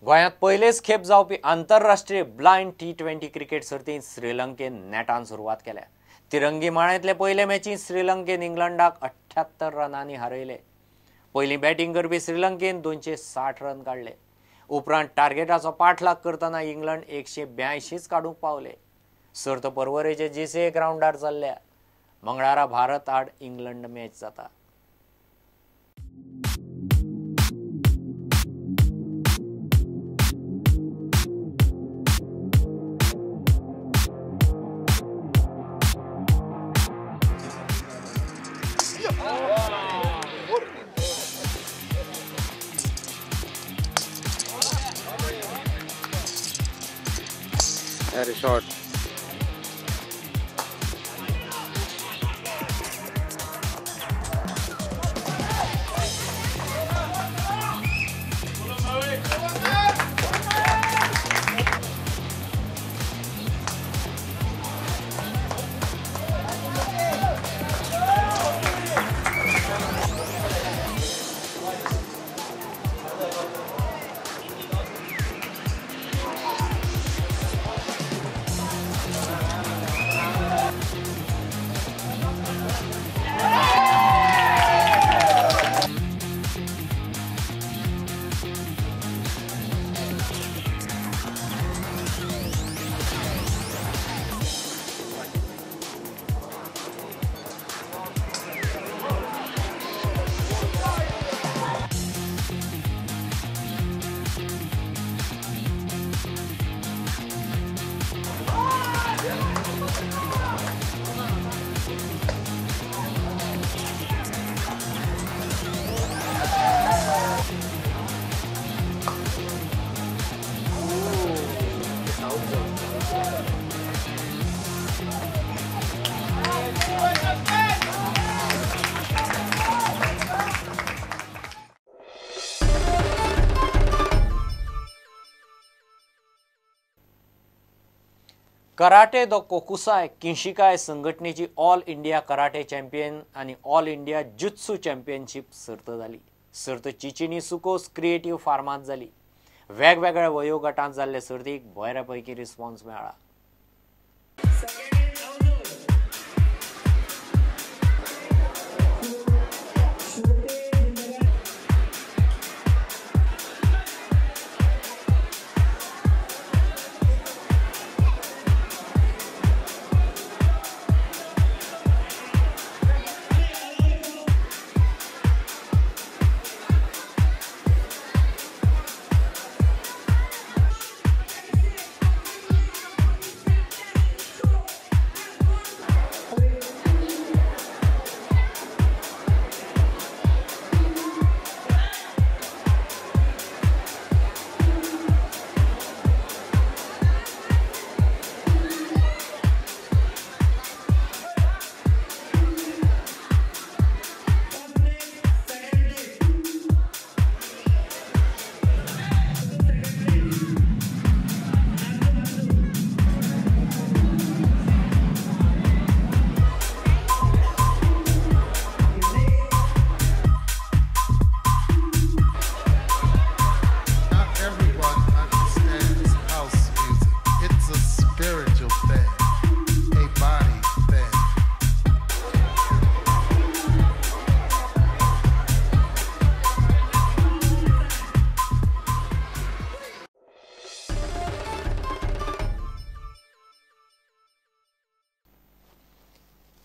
गोंयांत पयलेच खेप जावपी आंतरराष्ट्रीय ब्लायंड T20 क्रिकेट सर्तींत श्रीलंकेन नेटान सुरवात केल्या। तिरंगी माळ्यांतले पयले मॅचींत श्रीलंकेन इंग्लंडाक 78 रनांनी हारयले। पयलीं बॅटिंग करपी श्रीलंकेन 260 रन काडले। उपरांत टार्गेटाचो पाठलाग करतना इंग्लंड 182 काडूंक पावले। सर्त पर्वरेचे JCA ग्राउंडार चल्ल्या। मंगळारा भारत आड इंग्लंड मॅच जाता। Very short. कराटे द कोकुसाय किशिकाय संघटनेची ऑल इंडिया कराटे चॅम्पियन आणि ऑल इंडिया जुत्सू चॅम्पियनशिप सर्त जाली। सर्त चिचिनी सुकोस क्रिएटिव्ह फार्मात जाली। वेगवेगळ्या वयोगटांत जाल्ले सर्तीक बऱ्यापैकी रिस्पॉन्स मेळ्ळा।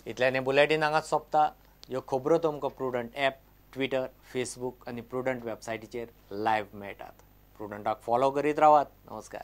इतल्याने बुलेटिन हांगा सोंपता। ह्यो खबरो तुमकां प्रुडंट ॲप, ट्विटर, फेसबुक आनी प्रुडंट वेबसायटीचेर लायव्ह मेळटात। प्रुडंटाक फॉलो करीत रावात। नमस्कार।